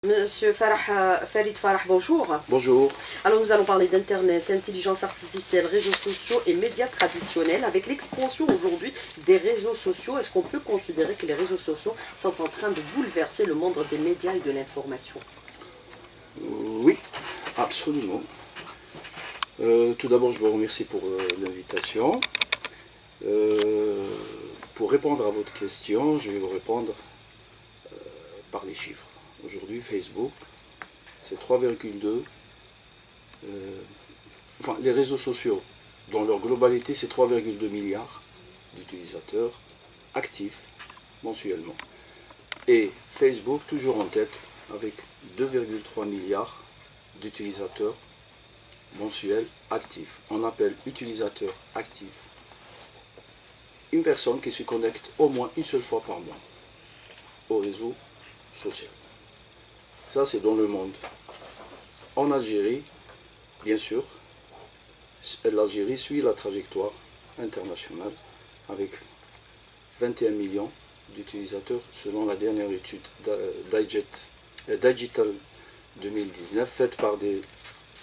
Monsieur Farid Farah, bonjour. Bonjour. Alors nous allons parler d'Internet, intelligence artificielle, réseaux sociaux et médias traditionnels. Avec l'expansion aujourd'hui des réseaux sociaux, est-ce qu'on peut considérer que les réseaux sociaux sont en train de bouleverser le monde des médias et de l'information? Oui, absolument. Tout d'abord, je vous remercie pour l'invitation. Pour répondre à votre question, je vais vous répondre par les chiffres. Aujourd'hui, Facebook, c'est 3,2. Enfin, les réseaux sociaux, dans leur globalité, c'est 3,2 milliards d'utilisateurs actifs mensuellement. Et Facebook, toujours en tête, avec 2,3 milliards d'utilisateurs mensuels actifs. On appelle utilisateur actif une personne qui se connecte au moins une seule fois par mois au réseau social. Ça, c'est dans le monde. En Algérie, bien sûr, l'Algérie suit la trajectoire internationale avec 21 millions d'utilisateurs selon la dernière étude Digital 2019 faite par des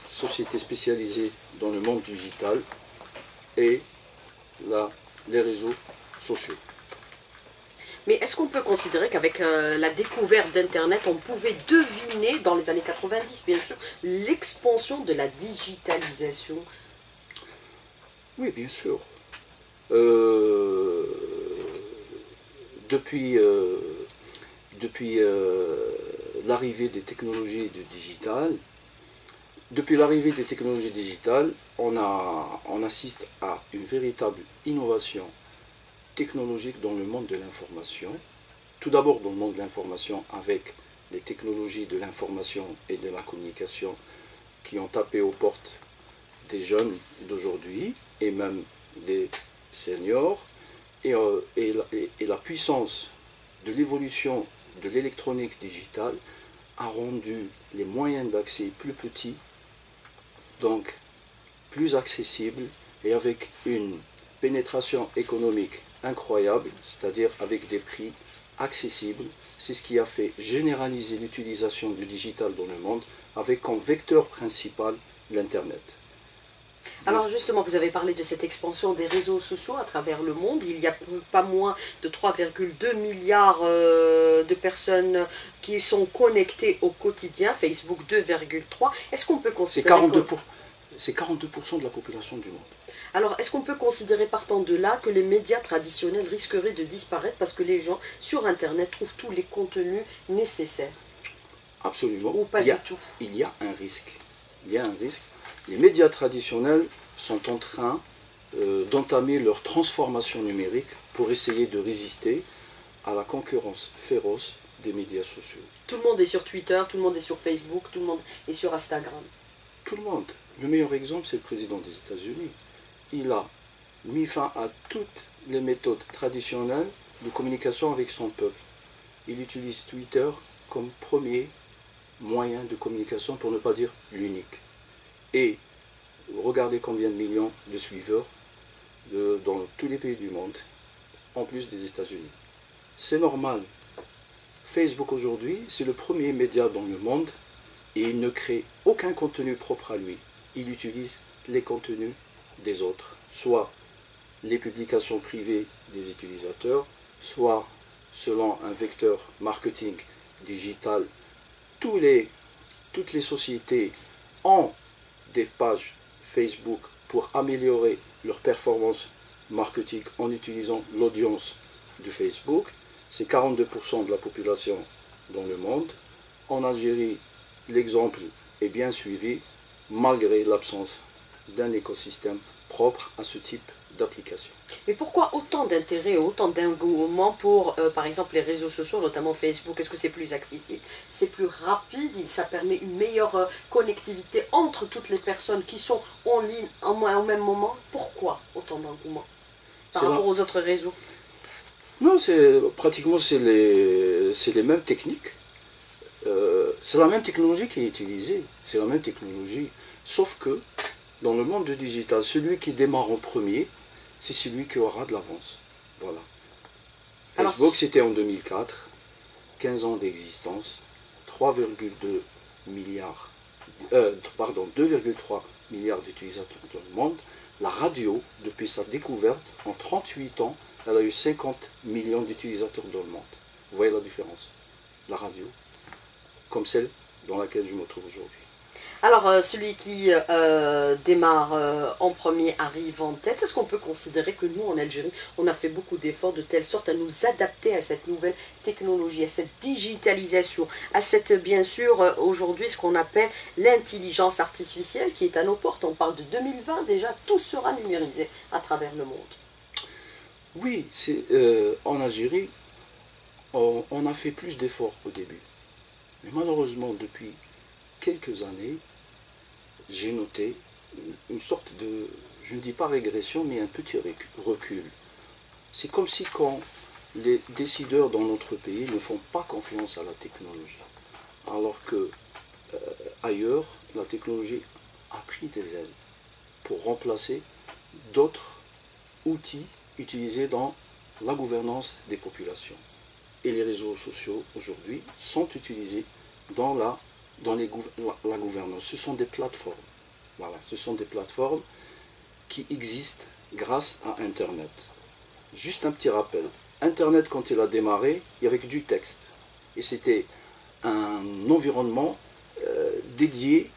sociétés spécialisées dans le monde digital et les réseaux sociaux. Mais est-ce qu'on peut considérer qu'avec la découverte d'Internet, on pouvait deviner dans les années 90, bien sûr, l'expansion de la digitalisation? Oui, bien sûr. Depuis l'arrivée des technologies du digital, on assiste à une véritable innovation technologique dans le monde de l'information. Tout d'abord dans le monde de l'information avec les technologies de l'information et de la communication qui ont tapé aux portes des jeunes d'aujourd'hui et même des seniors, et la puissance de l'évolution de l'électronique digitale a rendu les moyens d'accès plus petits, donc plus accessibles et avec une pénétration économique incroyable, c'est-à-dire avec des prix accessibles. C'est ce qui a fait généraliser l'utilisation du digital dans le monde avec comme vecteur principal l'Internet. Alors justement, vous avez parlé de cette expansion des réseaux sociaux à travers le monde. Il y a pas moins de 3,2 milliards de personnes qui sont connectées au quotidien, Facebook 2,3. Est-ce qu'on peut considérer... C'est 42% de la population du monde. Alors, est-ce qu'on peut considérer partant de là que les médias traditionnels risqueraient de disparaître parce que les gens sur Internet trouvent tous les contenus nécessaires? Absolument. Ou pas du tout? Il y a un risque. Il y a un risque. Les médias traditionnels sont en train d'entamer leur transformation numérique pour essayer de résister à la concurrence féroce des médias sociaux. Tout le monde est sur Twitter, tout le monde est sur Facebook, tout le monde est sur Instagram. Tout le monde. Le meilleur exemple, c'est le président des États-Unis. Il a mis fin à toutes les méthodes traditionnelles de communication avec son peuple. Il utilise Twitter comme premier moyen de communication, pour ne pas dire l'unique. Et regardez combien de millions de suiveurs dans tous les pays du monde, en plus des États-Unis. C'est normal. Facebook aujourd'hui, c'est le premier média dans le monde et il ne crée aucun contenu propre à lui. Il utilise les contenus des autres, soit les publications privées des utilisateurs, soit selon un vecteur marketing digital. Toutes les sociétés ont des pages Facebook pour améliorer leur performance marketing en utilisant l'audience de Facebook. C'est 42% de la population dans le monde. En Algérie, l'exemple est bien suivi malgré l'absence d'un écosystème propre à ce type d'application. Mais pourquoi autant d'intérêt, autant d'engouement pour, par exemple, les réseaux sociaux, notamment Facebook? Est-ce que c'est plus accessible, c'est plus rapide, ça permet une meilleure connectivité entre toutes les personnes qui sont en ligne au même moment? Pourquoi autant d'engouement par rapport aux autres réseaux? Non, pratiquement c'est les mêmes techniques. C'est la même technologie qui est utilisée, c'est la même technologie, sauf que dans le monde du digital, celui qui démarre en premier, c'est celui qui aura de l'avance. Voilà. Facebook, c'était en 2004, 15 ans d'existence, 3,2 milliards, 2,3 milliards d'utilisateurs dans le monde. La radio, depuis sa découverte, en 38 ans, elle a eu 50 millions d'utilisateurs dans le monde. Vous voyez la différence? La radio, comme celle dans laquelle je me trouve aujourd'hui. Alors, celui qui démarre en premier arrive en tête. Est-ce qu'on peut considérer que nous, en Algérie, on a fait beaucoup d'efforts de telle sorte à nous adapter à cette nouvelle technologie, à cette digitalisation, à cette, bien sûr, aujourd'hui, ce qu'on appelle l'intelligence artificielle qui est à nos portes. On parle de 2020, déjà, tout sera numérisé à travers le monde. Oui, en Algérie, on a fait plus d'efforts au début. Mais malheureusement, depuis quelques années, j'ai noté une sorte de, je ne dis pas régression, mais un petit recul. C'est comme si quand les décideurs dans notre pays ne font pas confiance à la technologie, alors que ailleurs, la technologie a pris des ailes pour remplacer d'autres outils utilisés dans la gouvernance des populations. Et les réseaux sociaux aujourd'hui sont utilisés dans la gouvernance. Ce sont des plateformes. Voilà, ce sont des plateformes qui existent grâce à Internet. Juste un petit rappel. Internet, quand il a démarré, il y avait que du texte. Et c'était un environnement dédié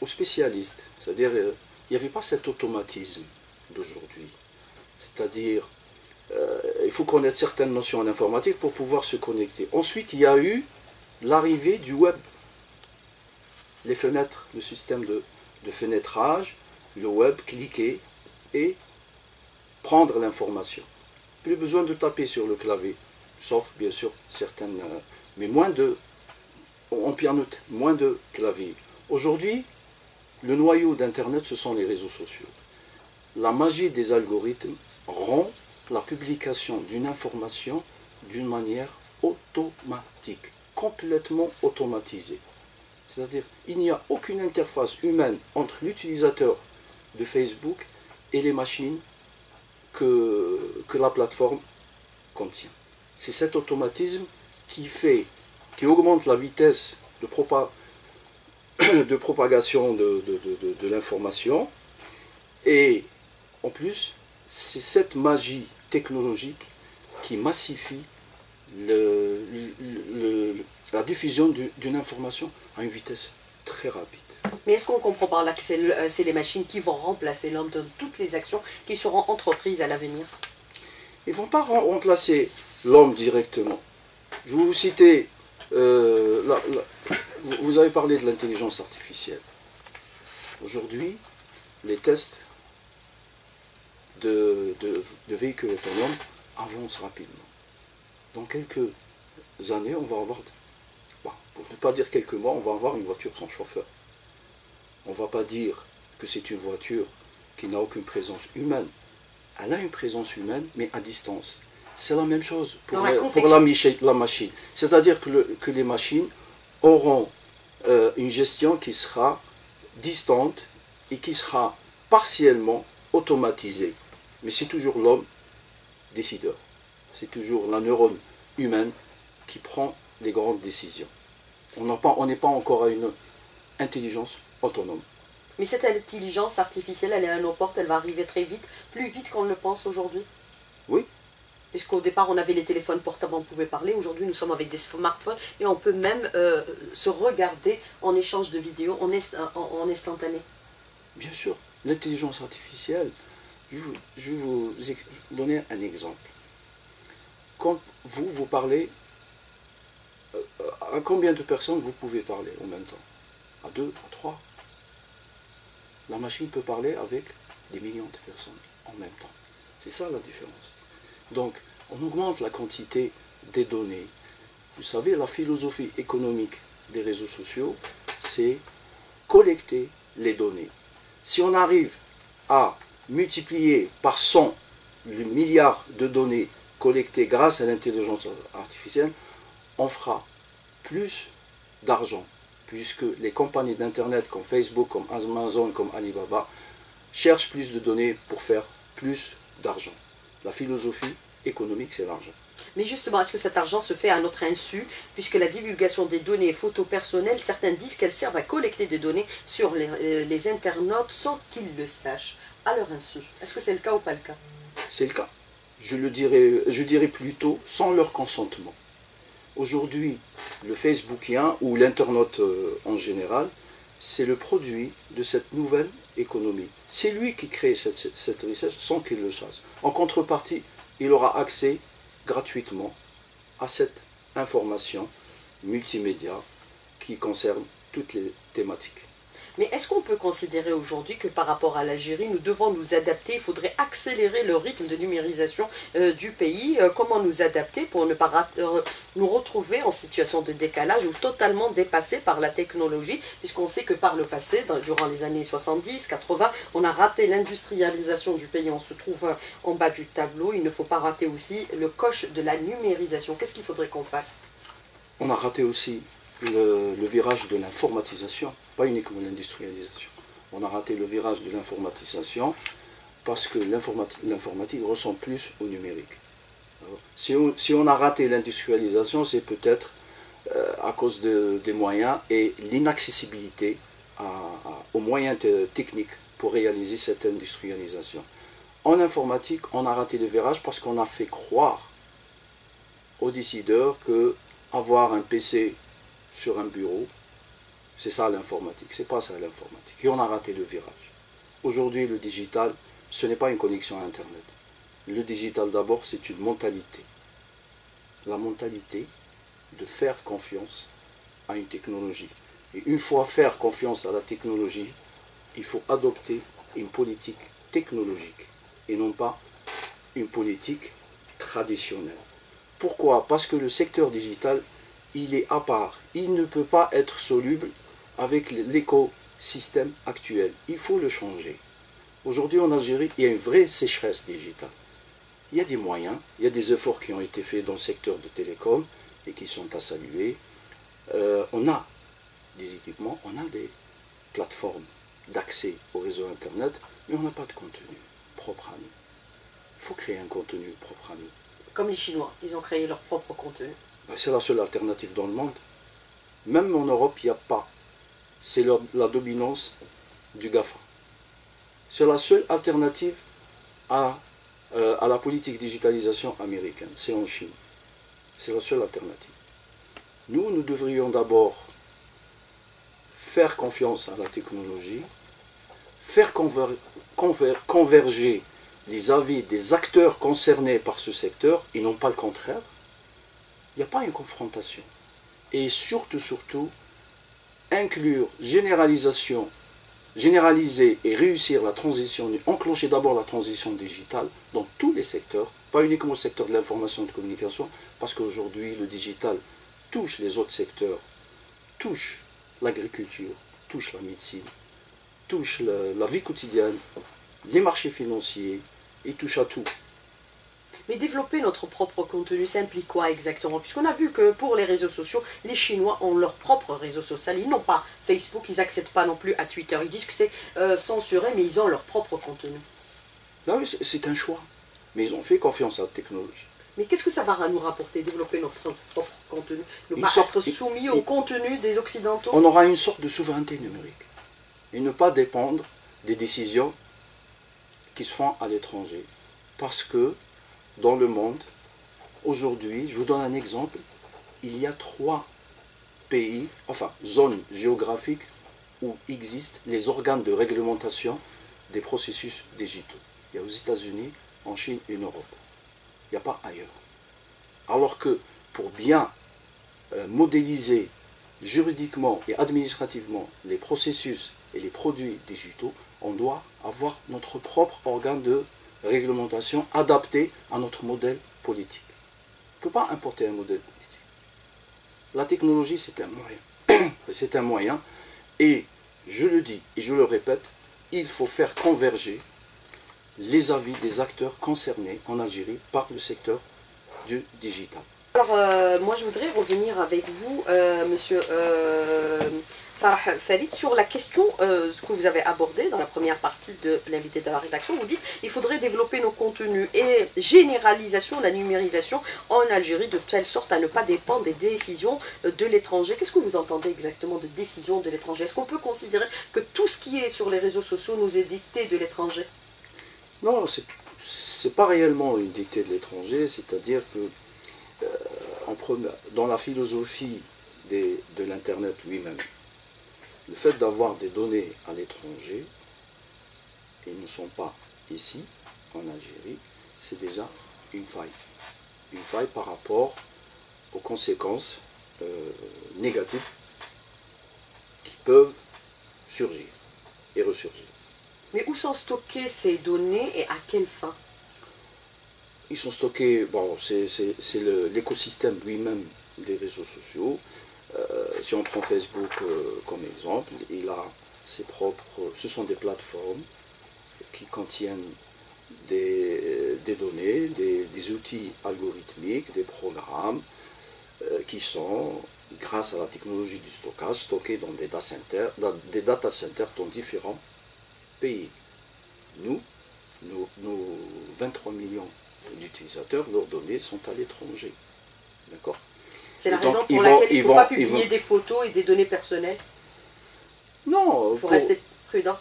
aux spécialistes. C'est-à-dire, il n'y avait pas cet automatisme d'aujourd'hui. C'est-à-dire, il faut connaître certaines notions en informatique pour pouvoir se connecter. Ensuite, il y a eu l'arrivée du web. Les fenêtres, le système de fenêtrage, le web, cliquer et prendre l'information. Plus besoin de taper sur le clavier, sauf bien sûr certaines, mais on pianote moins de claviers. Aujourd'hui, le noyau d'Internet, ce sont les réseaux sociaux. La magie des algorithmes rend la publication d'une information d'une manière automatique, complètement automatisée. C'est-à-dire, il n'y a aucune interface humaine entre l'utilisateur de Facebook et les machines que la plateforme contient. C'est cet automatisme qui augmente la vitesse de propagation de l'information. Et en plus, c'est cette magie technologique qui massifie la diffusion d'une information à une vitesse très rapide. Mais est-ce qu'on comprend par là que c'est les machines qui vont remplacer l'homme dans toutes les actions qui seront entreprises à l'avenir? Ils ne vont pas remplacer l'homme directement. Je vais vous citer, vous avez parlé de l'intelligence artificielle. Aujourd'hui, les tests de véhicules autonomes avancent rapidement. Dans quelques années, on va avoir, pour ne pas dire quelques mois, on va avoir une voiture sans chauffeur. On ne va pas dire que c'est une voiture qui n'a aucune présence humaine. Elle a une présence humaine, mais à distance. C'est la même chose pour la machine. C'est-à-dire que les machines auront une gestion qui sera distante et qui sera partiellement automatisée. Mais c'est toujours l'homme décideur. C'est toujours la neurone humaine qui prend les grandes décisions. On n'est pas encore à une intelligence autonome. Mais cette intelligence artificielle, elle est à nos portes, elle va arriver très vite, plus vite qu'on ne le pense aujourd'hui. Oui. Puisqu'au départ, on avait les téléphones portables, on pouvait parler. Aujourd'hui, nous sommes avec des smartphones et on peut même se regarder en échange de vidéos en instantané. Bien sûr, l'intelligence artificielle, je vais vous donner un exemple. Quand vous parlez, à combien de personnes vous pouvez parler en même temps? À 2, à 3? La machine peut parler avec des millions de personnes en même temps. C'est ça la différence. Donc, on augmente la quantité des données. Vous savez, la philosophie économique des réseaux sociaux, c'est collecter les données. Si on arrive à multiplier par 100 le milliard de données collectées grâce à l'intelligence artificielle, on fera plus d'argent, puisque les compagnies d'Internet comme Facebook, comme Amazon, comme Alibaba, cherchent plus de données pour faire plus d'argent. La philosophie économique, c'est l'argent. Mais justement, est-ce que cet argent se fait à notre insu, puisque la divulgation des données et photos personnelles, certains disent qu'elles servent à collecter des données sur les internautes sans qu'ils le sachent, à leur insu. Est-ce que c'est le cas ou pas le cas? C'est le cas. Je dirais plutôt sans leur consentement. Aujourd'hui, le Facebookien ou l'internaute en général, c'est le produit de cette nouvelle économie. C'est lui qui crée cette richesse sans qu'il le sache. En contrepartie, il aura accès gratuitement à cette information multimédia qui concerne toutes les thématiques. Mais est-ce qu'on peut considérer aujourd'hui que par rapport à l'Algérie, nous devons nous adapter, il faudrait accélérer le rythme de numérisation du pays? Comment nous adapter pour ne pas nous retrouver en situation de décalage ou totalement dépassés par la technologie, puisqu'on sait que par le passé, durant les années 70, 80, on a raté l'industrialisation du pays, on se trouve en bas du tableau. Il ne faut pas rater aussi le coche de la numérisation. Qu'est-ce qu'il faudrait qu'on fasse? On a raté aussi le virage de l'informatisation, pas uniquement l'industrialisation. On a raté le virage de l'informatisation parce que l'informatique ressemble plus au numérique. Alors, si on a raté l'industrialisation, c'est peut-être à cause des moyens et l'inaccessibilité aux moyens techniques pour réaliser cette industrialisation. En informatique, on a raté le virage parce qu'on a fait croire aux décideurs que avoir un PC sur un bureau, c'est ça l'informatique, c'est pas ça l'informatique. Et on a raté le virage. Aujourd'hui, le digital, ce n'est pas une connexion à Internet. Le digital d'abord, c'est une mentalité. La mentalité de faire confiance à une technologie. Et une fois faire confiance à la technologie, il faut adopter une politique technologique et non pas une politique traditionnelle. Pourquoi? Parce que le secteur digital, il est à part. Il ne peut pas être soluble avec l'écosystème actuel. Il faut le changer. Aujourd'hui en Algérie, il y a une vraie sécheresse digitale. Il y a des moyens, il y a des efforts qui ont été faits dans le secteur de télécom et qui sont à saluer. On a des équipements, on a des plateformes d'accès au réseau Internet, mais on n'a pas de contenu propre à nous. Il faut créer un contenu propre à nous. Comme les Chinois, ils ont créé leur propre contenu. C'est la seule alternative dans le monde. Même en Europe, il n'y a pas. C'est la dominance du GAFA. C'est la seule alternative à la politique digitalisation américaine. C'est en Chine. C'est la seule alternative. Nous devrions d'abord faire confiance à la technologie, faire converger les avis des acteurs concernés par ce secteur et non pas le contraire. Il n'y a pas une confrontation. Et surtout, inclure, généraliser et réussir la transition, enclencher d'abord la transition digitale dans tous les secteurs, pas uniquement le secteur de l'information et de communication, parce qu'aujourd'hui, le digital touche les autres secteurs, touche l'agriculture, touche la médecine, touche la vie quotidienne, les marchés financiers, et touche à tout. Mais développer notre propre contenu, ça implique quoi exactement? Puisqu'on a vu que pour les réseaux sociaux, les Chinois ont leur propre réseau social. Ils n'ont pas Facebook, ils n'accèdent pas non plus à Twitter. Ils disent que c'est censuré, mais ils ont leur propre contenu. Non, oui, c'est un choix. Mais ils ont fait confiance à la technologie. Mais qu'est-ce que ça va nous rapporter, développer notre propre contenu? Ne pas être soumis au contenu des Occidentaux? On aura une sorte de souveraineté numérique. Et ne pas dépendre des décisions qui se font à l'étranger. Parce que dans le monde, aujourd'hui, je vous donne un exemple, il y a 3 pays, enfin zones géographiques où existent les organes de réglementation des processus digitaux. Il y a aux États-Unis, en Chine et en Europe. Il n'y a pas ailleurs. Alors que pour bien modéliser juridiquement et administrativement les processus et les produits digitaux, on doit avoir notre propre organe de réglementation adapté à notre modèle politique. On ne peut pas importer un modèle politique. La technologie, c'est un moyen. C'est un moyen. Et je le dis et je le répète, il faut faire converger les avis des acteurs concernés en Algérie par le secteur du digital. Alors, moi, je voudrais revenir avec vous, monsieur Farah Farid, sur la question que vous avez abordée dans la première partie de l'invité de la rédaction, vous dites qu'il faudrait développer nos contenus et généralisation de la numérisation en Algérie de telle sorte à ne pas dépendre des décisions de l'étranger. Qu'est-ce que vous entendez exactement de décisions de l'étranger? Est-ce qu'on peut considérer que tout ce qui est sur les réseaux sociaux nous est dicté de l'étranger? Non, c'est pas réellement une dictée de l'étranger, c'est-à-dire que dans la philosophie de l'Internet lui-même, le fait d'avoir des données à l'étranger, et ne sont pas ici, en Algérie, c'est déjà une faille. Une faille par rapport aux conséquences négatives qui peuvent surgir et ressurgir. Mais où sont stockées ces données et à quelle fin? Ils sont stockés, bon, c'est l'écosystème lui-même des réseaux sociaux. Si on prend Facebook comme exemple, il a ses propres, ce sont des plateformes qui contiennent des données, des outils algorithmiques, des programmes qui sont, grâce à la technologie du stockage, stockés dans des data centers dans différents pays. Nos 23 millions d'utilisateurs, leurs données sont à l'étranger. D'accord? C'est la raison pour laquelle il ne faut pas publier des photos et des données personnelles? Non. Il faut rester prudent.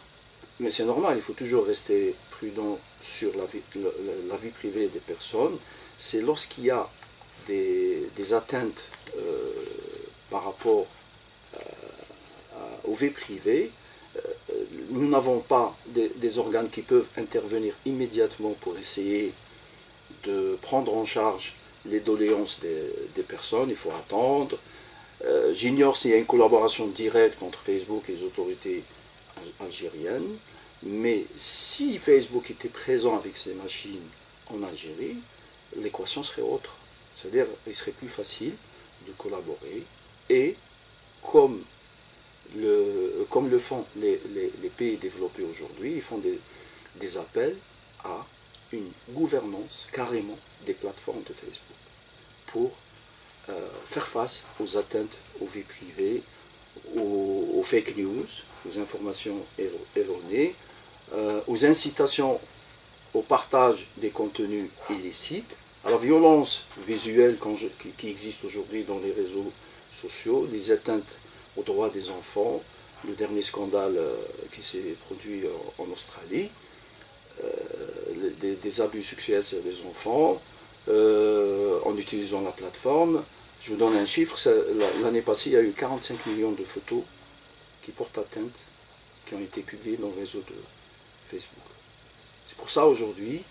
Mais c'est normal, il faut toujours rester prudent sur la vie privée des personnes. C'est lorsqu'il y a des atteintes par rapport aux vies privées, nous n'avons pas des organes qui peuvent intervenir immédiatement pour essayer de prendre en charge les doléances des personnes. Il faut attendre. J'ignore s'il y a une collaboration directe entre Facebook et les autorités algériennes, mais si Facebook était présent avec ces machines en Algérie, l'équation serait autre. C'est-à-dire qu'il serait plus facile de collaborer et comme le font les pays développés aujourd'hui, ils font des appels à une gouvernance carrément des plateformes de Facebook pour faire face aux atteintes aux vies privées, aux fake news, aux informations erronées, aux incitations au partage des contenus illicites, à la violence visuelle qui existe aujourd'hui dans les réseaux sociaux, les atteintes aux droits des enfants, le dernier scandale qui s'est produit en Australie, des abus sexuels sur les enfants, en utilisant la plateforme. Je vous donne un chiffre, l'année passée, il y a eu 45 millions de photos qui portent atteinte, qui ont été publiées dans le réseau de Facebook. C'est pour ça aujourd'hui,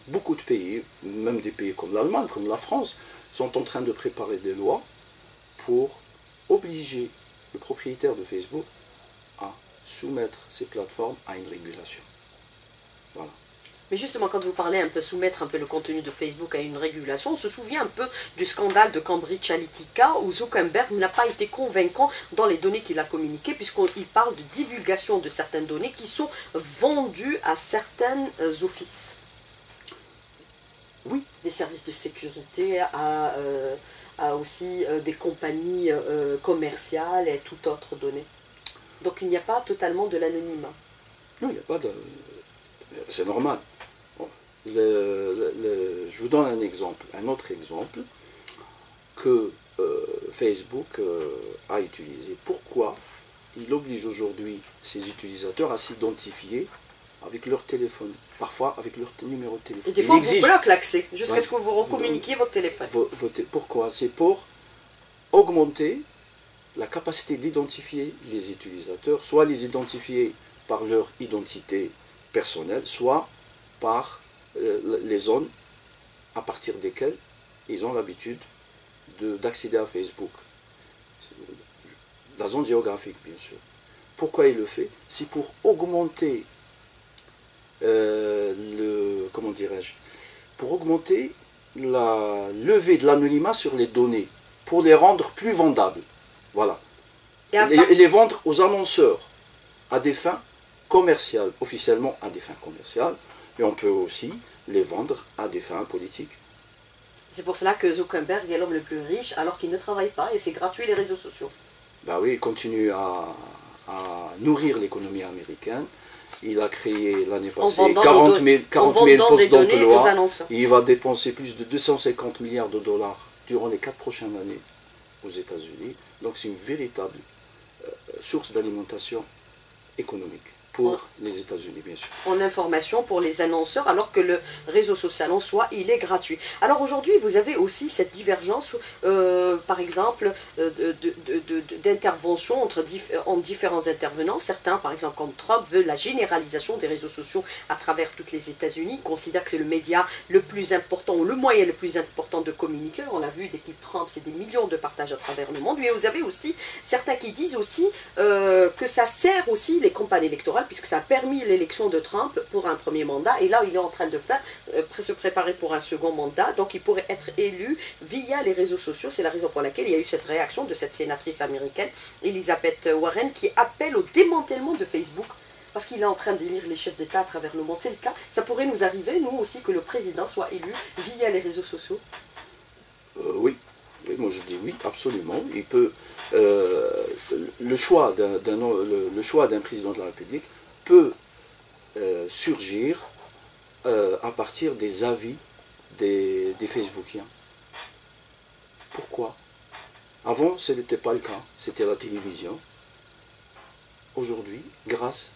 beaucoup de pays, même des pays comme l'Allemagne, comme la France, sont en train de préparer des lois pour obliger le propriétaire de Facebook à soumettre ces plateformes à une régulation. Voilà. Mais justement, quand vous parlez un peu soumettre un peu le contenu de Facebook à une régulation, on se souvient un peu du scandale de Cambridge Analytica où Zuckerberg n'a pas été convaincant dans les données qu'il a communiquées, puisqu'il parle de divulgation de certaines données qui sont vendues à certains offices. Oui. Des services de sécurité, à aussi des compagnies commerciales et toute autre donnée. Donc il n'y a pas totalement de l'anonymat. Non, il n'y a pas de... C'est normal. Bon. Je vous donne un autre exemple que Facebook a utilisé. Pourquoi il oblige aujourd'hui ses utilisateurs à s'identifier avec leur téléphone, parfois avec leur numéro de téléphone. Et des fois, on vous bloque l'accès, jusqu'à ce que vous recommuniquiez votre téléphone. Pourquoi? C'est pour augmenter la capacité d'identifier les utilisateurs, soit les identifier par leur identité personnelle, soit par les zones à partir desquelles ils ont l'habitude d'accéder à Facebook. La zone géographique, bien sûr. Pourquoi il le fait? C'est pour augmenter comment dirais-je, pour augmenter la levée de l'anonymat sur les données, pour les rendre plus vendables. Voilà. Et les vendre aux annonceurs à des fins commerciales, officiellement à des fins commerciales, et on peut aussi les vendre à des fins politiques. C'est pour cela que Zuckerberg est l'homme le plus riche alors qu'il ne travaille pas et c'est gratuit les réseaux sociaux. Bah oui, il continue à nourrir l'économie américaine. Il a créé l'année passée 40 000 postes d'emploi. Il va dépenser plus de 250 milliards de dollars durant les 4 prochaines années aux États-Unis. Donc c'est une véritable source d'alimentation économique pour les États-Unis, bien sûr. En information pour les annonceurs, alors que le réseau social en soi, il est gratuit. Alors aujourd'hui, vous avez aussi cette divergence, par exemple, d'intervention entre différents intervenants. Certains, par exemple, comme Trump, veulent la généralisation des réseaux sociaux à travers toutes les États-Unis, considèrent que c'est le média le plus important, ou le moyen le plus important de communiquer. On l'a vu, depuis Trump, c'est des millions de partages à travers le monde. Mais vous avez aussi certains qui disent aussi que ça sert aussi les campagnes électorales, puisque ça a permis l'élection de Trump pour un premier mandat, et là il est en train de se préparer pour un second mandat, donc il pourrait être élu via les réseaux sociaux. C'est la raison pour laquelle il y a eu cette réaction de cette sénatrice américaine, Elizabeth Warren, qui appelle au démantèlement de Facebook, parce qu'il est en train d'élire les chefs d'État à travers le monde. C'est le cas, ça pourrait nous arriver, nous aussi, que le président soit élu via les réseaux sociaux. Oui. Oui, moi je dis oui, absolument. Il peut, le choix d'un président de la République peut surgir à partir des avis des Facebookiens. Pourquoi? Avant, ce n'était pas le cas, c'était la télévision. Aujourd'hui, grâce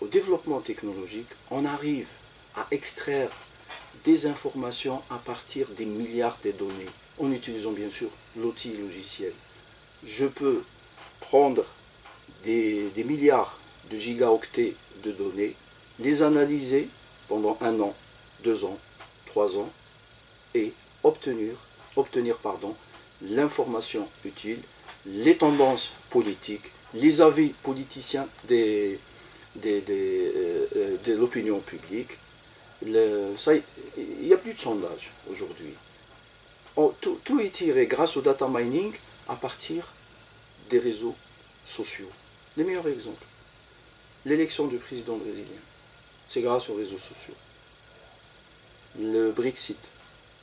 au développement technologique, on arrive à extraire des informations à partir des milliards de données, en utilisant bien sûr l'outil logiciel. Je peux prendre des milliards de gigaoctets de données, les analyser pendant 1 an, 2 ans, 3 ans, et obtenir l'information utile, les tendances politiques, les avis politiciens de l'opinion publique. Il n'y a plus de sondage aujourd'hui. Tout est tiré grâce au data mining à partir des réseaux sociaux. Les meilleurs exemples. L'élection du président brésilien, c'est grâce aux réseaux sociaux. Le Brexit,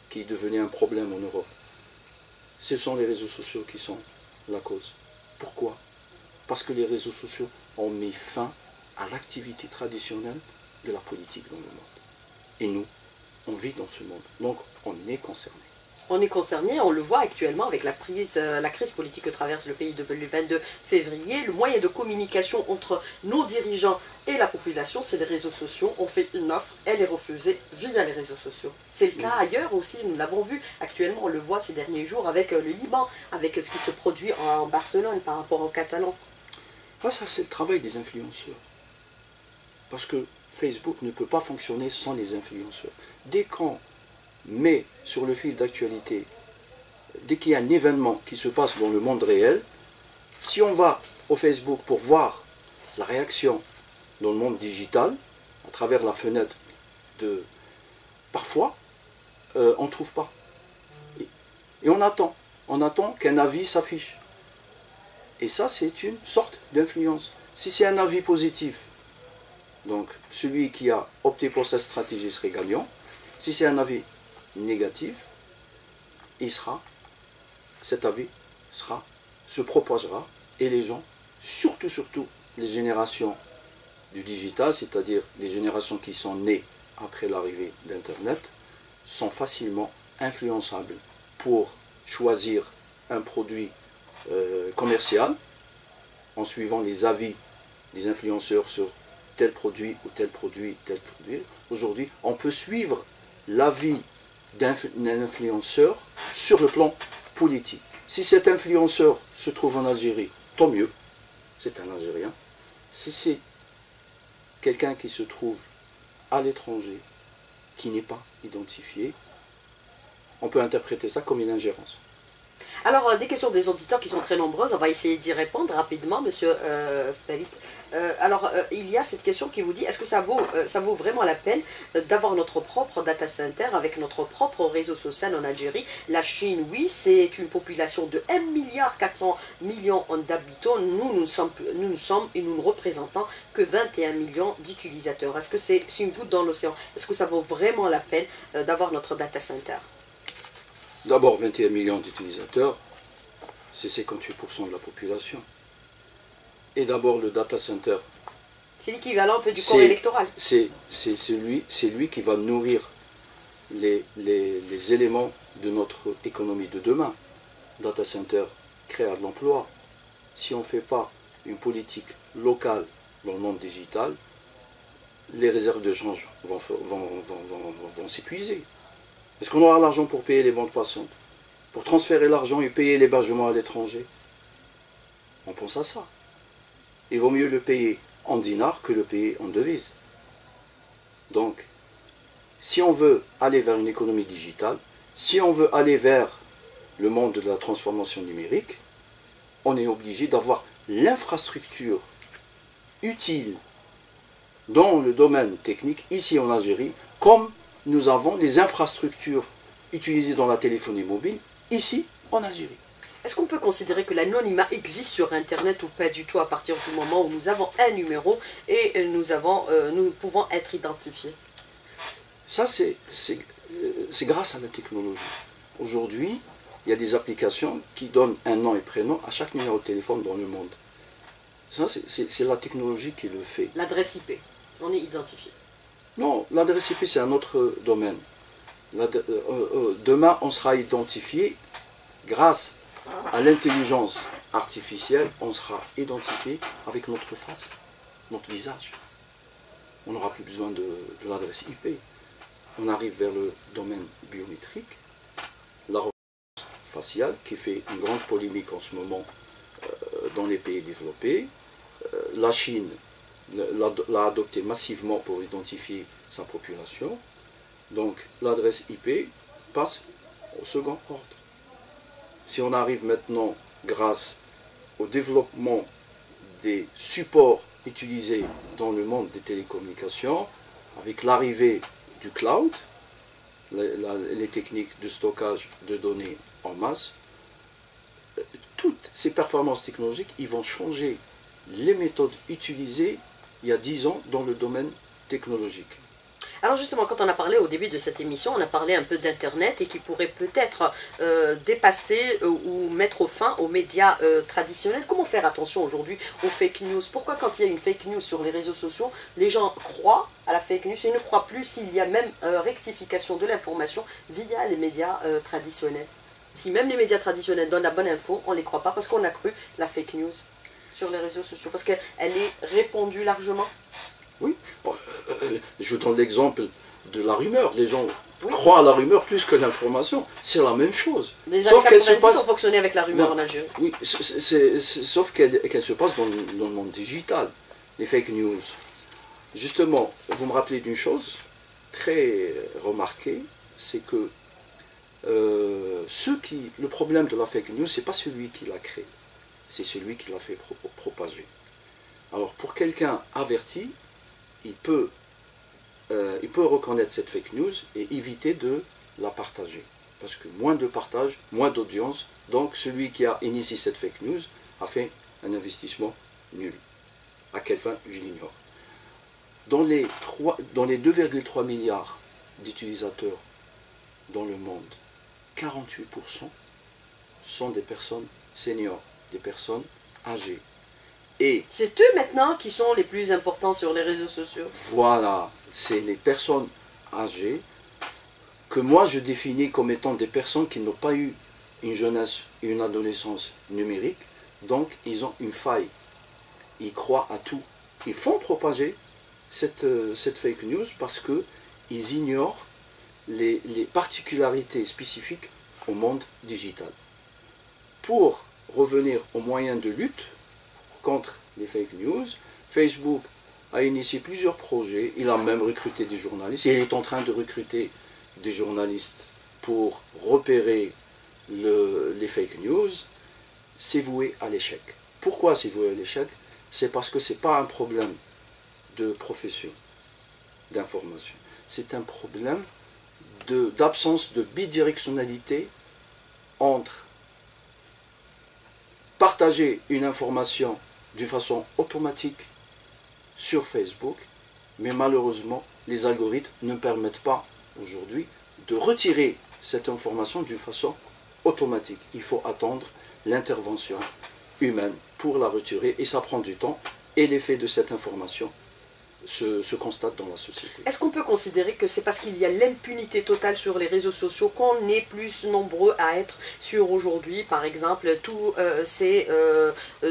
qui devenait un problème en Europe, ce sont les réseaux sociaux qui sont la cause. Pourquoi? Parce que les réseaux sociaux ont mis fin à l'activité traditionnelle de la politique dans le monde. Et nous, on vit dans ce monde, donc on est concerné. On est concerné, on le voit actuellement avec la crise politique que traverse le pays depuis le 22 février. Le moyen de communication entre nos dirigeants et la population, c'est les réseaux sociaux. On fait une offre, elle est refusée via les réseaux sociaux. C'est le cas ailleurs aussi, nous l'avons vu actuellement, on le voit ces derniers jours avec le Liban, avec ce qui se produit en Barcelone par rapport aux Catalans. Ça, c'est le travail des influenceurs. Parce que Facebook ne peut pas fonctionner sans les influenceurs. Dès qu'on met sur le fil d'actualité, dès qu'il y a un événement qui se passe dans le monde réel, si on va au Facebook pour voir la réaction dans le monde digital, à travers la fenêtre de... Parfois, on ne trouve pas. Et on attend qu'un avis s'affiche. Et ça, c'est une sorte d'influence. Si c'est un avis positif, donc celui qui a opté pour cette stratégie serait gagnant. Si c'est un avis négatif, cet avis se propagera, et les gens, surtout les générations du digital, c'est-à-dire les générations qui sont nées après l'arrivée d'Internet, sont facilement influençables pour choisir un produit commercial en suivant les avis des influenceurs sur tel produit ou tel produit, tel produit. Aujourd'hui, on peut suivre l'avis d'un influenceur sur le plan politique. Si cet influenceur se trouve en Algérie, tant mieux, c'est un Algérien. Si c'est quelqu'un qui se trouve à l'étranger, qui n'est pas identifié, on peut interpréter ça comme une ingérence. Alors, des questions des auditeurs qui sont très nombreuses, on va essayer d'y répondre rapidement, monsieur Farid. Il y a cette question qui vous dit, est-ce que ça vaut vraiment la peine d'avoir notre propre data center avec notre propre réseau social en Algérie? La Chine, oui, c'est une population de 1,4 milliard d'habitants. Nous ne sommes et nous ne représentons que 21 millions d'utilisateurs. Est-ce que c'est une goutte dans l'océan? Est-ce que ça vaut vraiment la peine d'avoir notre data center? D'abord, 21 millions d'utilisateurs, c'est 58% de la population. Et d'abord, le data center. C'est l'équivalent un peu du corps électoral. C'est lui qui va nourrir les éléments de notre économie de demain. Data center crée de l'emploi. Si on ne fait pas une politique locale dans le monde digital, les réserves de change vont s'épuiser. Est-ce qu'on aura l'argent pour payer les bandes passantes, pour transférer l'argent et payer l'hébergement à l'étranger? On pense à ça. Il vaut mieux le payer en dinars que le payer en devises. Donc, si on veut aller vers une économie digitale, si on veut aller vers le monde de la transformation numérique, on est obligé d'avoir l'infrastructure utile dans le domaine technique, ici en Algérie, comme nous avons les infrastructures utilisées dans la téléphonie mobile, ici en Algérie. Est-ce qu'on peut considérer que l'anonymat existe sur Internet ou pas du tout à partir du moment où nous avons un numéro et nous pouvons être identifiés? Ça, c'est grâce à la technologie. Aujourd'hui, il y a des applications qui donnent un nom et prénom à chaque numéro de téléphone dans le monde. Ça, c'est la technologie qui le fait. L'adresse IP, on est identifié. Non, l'adresse IP, c'est un autre domaine. Demain, on sera identifié grâce à l'intelligence artificielle, on sera identifié avec notre face, notre visage. On n'aura plus besoin de l'adresse IP. On arrive vers le domaine biométrique, la reconnaissance faciale qui fait une grande polémique en ce moment dans les pays développés. La Chine l'a adopté massivement pour identifier sa population. Donc l'adresse IP passe au second ordre. Si on arrive maintenant, grâce au développement des supports utilisés dans le monde des télécommunications, avec l'arrivée du cloud, les techniques de stockage de données en masse, toutes ces performances technologiques, ils vont changer les méthodes utilisées il y a 10 ans dans le domaine technologique. Alors justement, quand on a parlé au début de cette émission, on a parlé un peu d'Internet et qui pourrait peut-être dépasser ou mettre fin aux médias traditionnels. Comment faire attention aujourd'hui aux fake news? Pourquoi quand il y a une fake news sur les réseaux sociaux, les gens croient à la fake news et ne croient plus s'il y a même rectification de l'information via les médias traditionnels? Si même les médias traditionnels donnent la bonne info, on ne les croit pas parce qu'on a cru la fake news sur les réseaux sociaux, parce qu'elle est répandue largement. Oui, je vous donne l'exemple de la rumeur. Les gens croient à la rumeur plus que l'information. C'est la même chose. Les années 90 ont fonctionné avec la rumeur en Algérie. Oui, sauf qu'elle se passe dans le monde digital, les fake news. Justement, vous me rappelez d'une chose très remarquée, c'est que le problème de la fake news, c'est pas celui qui l'a créé, c'est celui qui l'a fait propager. Alors pour quelqu'un averti, il peut reconnaître cette fake news et éviter de la partager. Parce que moins de partage, moins d'audience, donc celui qui a initié cette fake news a fait un investissement nul. À quelle fin, je l'ignore. Dans les 2,3 milliards d'utilisateurs dans le monde, 48% sont des personnes seniors, des personnes âgées. Et c'est eux maintenant qui sont les plus importants sur les réseaux sociaux. Voilà, c'est les personnes âgées que moi je définis comme étant des personnes qui n'ont pas eu une jeunesse et une adolescence numérique, donc ils ont une faille. Ils croient à tout. Ils font propager cette fake news parce qu'ils ignorent les particularités spécifiques au monde digital. Pour revenir aux moyens de lutte contre les fake news, Facebook a initié plusieurs projets, il a même recruté des journalistes, et il est en train de recruter des journalistes pour repérer les fake news. C'est voué à l'échec. Pourquoi c'est voué à l'échec? C'est parce que ce n'est pas un problème de profession, d'information. C'est un problème d'absence de bidirectionnalité entre partager une information d'une façon automatique sur Facebook, mais malheureusement, les algorithmes ne permettent pas aujourd'hui de retirer cette information d'une façon automatique. Il faut attendre l'intervention humaine pour la retirer et ça prend du temps et l'effet de cette information se constate dans la société. Est-ce qu'on peut considérer que c'est parce qu'il y a l'impunité totale sur les réseaux sociaux qu'on est plus nombreux à être sur aujourd'hui, par exemple, tous ces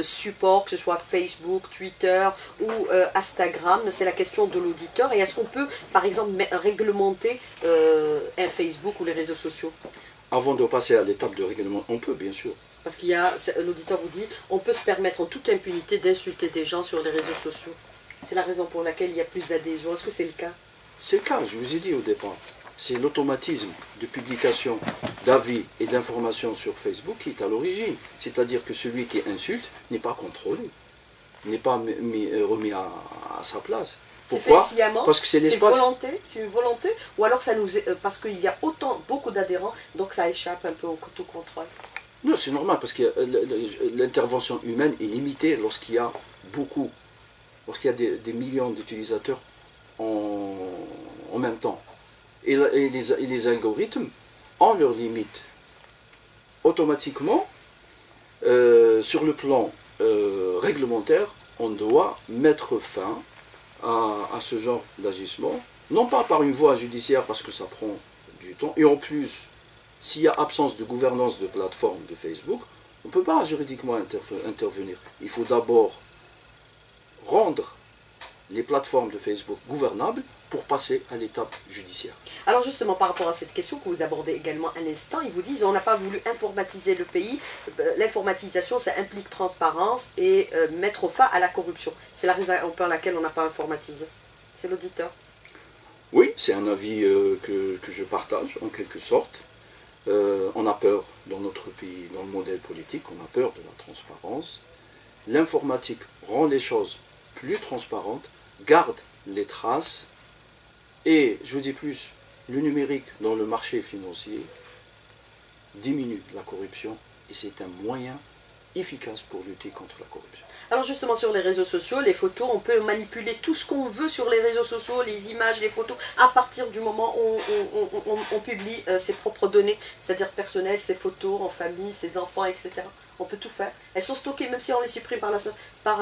supports, que ce soit Facebook, Twitter ou Instagram, c'est la question de l'auditeur. Et est-ce qu'on peut, par exemple, réglementer un Facebook ou les réseaux sociaux? Avant de passer à l'étape de règlement, on peut bien sûr. Parce qu'il y a, l'auditeur vous dit, on peut se permettre en toute impunité d'insulter des gens sur les réseaux sociaux. C'est la raison pour laquelle il y a plus d'adhésion. Est-ce que c'est le cas? C'est le cas, je vous ai dit au départ. C'est l'automatisme de publication d'avis et d'informations sur Facebook qui est à l'origine. C'est-à-dire que celui qui insulte n'est pas contrôlé, n'est pas remis à sa place. Pourquoi? Parce que c'est l'espace. C'est une volonté, ou alors ça nous parce qu'il y a beaucoup d'adhérents, donc ça échappe un peu au tout contrôle. Non, c'est normal, parce que l'intervention humaine est limitée lorsqu'il y a beaucoup. Lorsqu'il y a des millions d'utilisateurs en même temps. Et les algorithmes ont leurs limites. Automatiquement, sur le plan réglementaire, on doit mettre fin à ce genre d'agissement, non pas par une voie judiciaire parce que ça prend du temps, et en plus, s'il y a absence de gouvernance de plateforme de Facebook, on ne peut pas juridiquement intervenir. Il faut d'abord rendre les plateformes de Facebook gouvernables pour passer à l'étape judiciaire. Alors justement, par rapport à cette question que vous abordez également à l'instant, ils vous disent on n'a pas voulu informatiser le pays. L'informatisation, ça implique transparence et mettre fin à la corruption. C'est la raison pour laquelle on n'a pas informatisé. C'est l'auditeur. Oui, c'est un avis que je partage en quelque sorte. On a peur dans notre pays, dans le modèle politique, on a peur de la transparence. L'informatique rend les choses plus transparentes, garde les traces, et je vous dis plus, le numérique dans le marché financier diminue la corruption et c'est un moyen efficace pour lutter contre la corruption. Alors justement sur les réseaux sociaux, les photos, on peut manipuler tout ce qu'on veut sur les réseaux sociaux, les images, les photos, à partir du moment où on publie ses propres données, c'est-à-dire personnelles, ses photos en famille, ses enfants, etc. On peut tout faire. Elles sont stockées, même si on les supprime par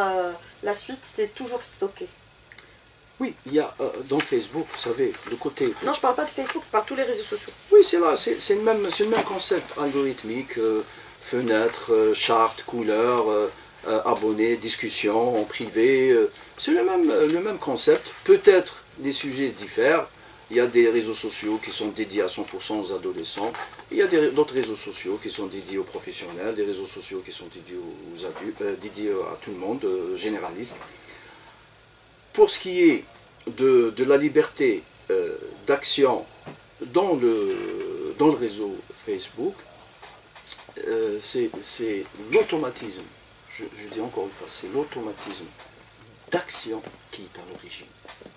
la suite, c'est toujours stocké. Oui, il y a dans Facebook, vous savez, le côté... Non, je ne parle pas de Facebook, je parle de tous les réseaux sociaux. Oui, c'est là, c'est le même concept algorithmique, fenêtre, charte, couleur, abonnés, discussion en privé, c'est le même concept. Peut-être les sujets diffèrent. Il y a des réseaux sociaux qui sont dédiés à 100% aux adolescents. Il y a d'autres réseaux sociaux qui sont dédiés aux professionnels, des réseaux sociaux qui sont dédiés aux adultes, dédiés à tout le monde, généralistes. Pour ce qui est de la liberté d'action dans le réseau Facebook, c'est l'automatisme. Je dis encore une fois, c'est l'automatisme d'action qui est à l'origine.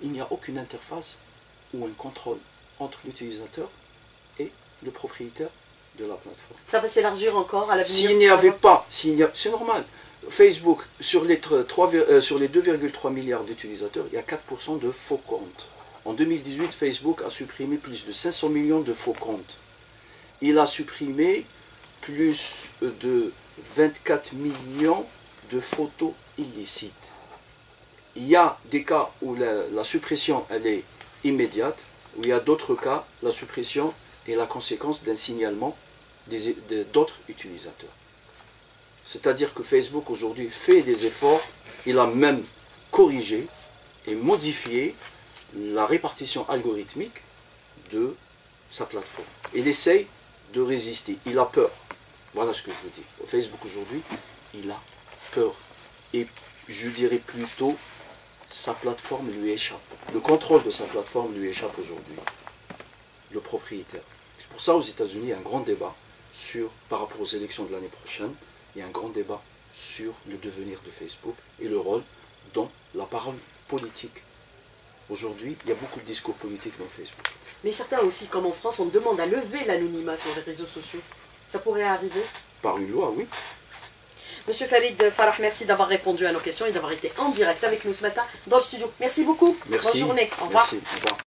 Il n'y a aucune interface ou un contrôle entre l'utilisateur et le propriétaire de la plateforme. Ça va s'élargir encore à l'avenir. S'il n'y avait pas, c'est normal. Facebook, sur les 2,3 milliards d'utilisateurs, il y a 4% de faux comptes. En 2018, Facebook a supprimé plus de 500 millions de faux comptes. Il a supprimé plus de 24 millions de photos illicites. Il y a des cas où la suppression elle est immédiate, où il y a d'autres cas, la suppression est la conséquence d'un signalement d'autres utilisateurs. C'est-à-dire que Facebook aujourd'hui fait des efforts, il a même corrigé et modifié la répartition algorithmique de sa plateforme. Il essaye de résister, il a peur. Voilà ce que je vous dis. Facebook aujourd'hui, il a peur. Et je dirais plutôt, sa plateforme lui échappe. Le contrôle de sa plateforme lui échappe aujourd'hui. Le propriétaire. C'est pour ça aux États-Unis, il y a un grand débat par rapport aux élections de l'année prochaine, il y a un grand débat sur le devenir de Facebook et le rôle dans la parole politique. Aujourd'hui, il y a beaucoup de discours politiques dans Facebook. Mais certains aussi, comme en France, on demande à lever l'anonymat sur les réseaux sociaux. Ça pourrait arriver? Par une loi, oui. Monsieur Farid Farah, merci d'avoir répondu à nos questions et d'avoir été en direct avec nous ce matin dans le studio. Merci beaucoup. Merci. Bonne journée. Au revoir. Merci. Au revoir.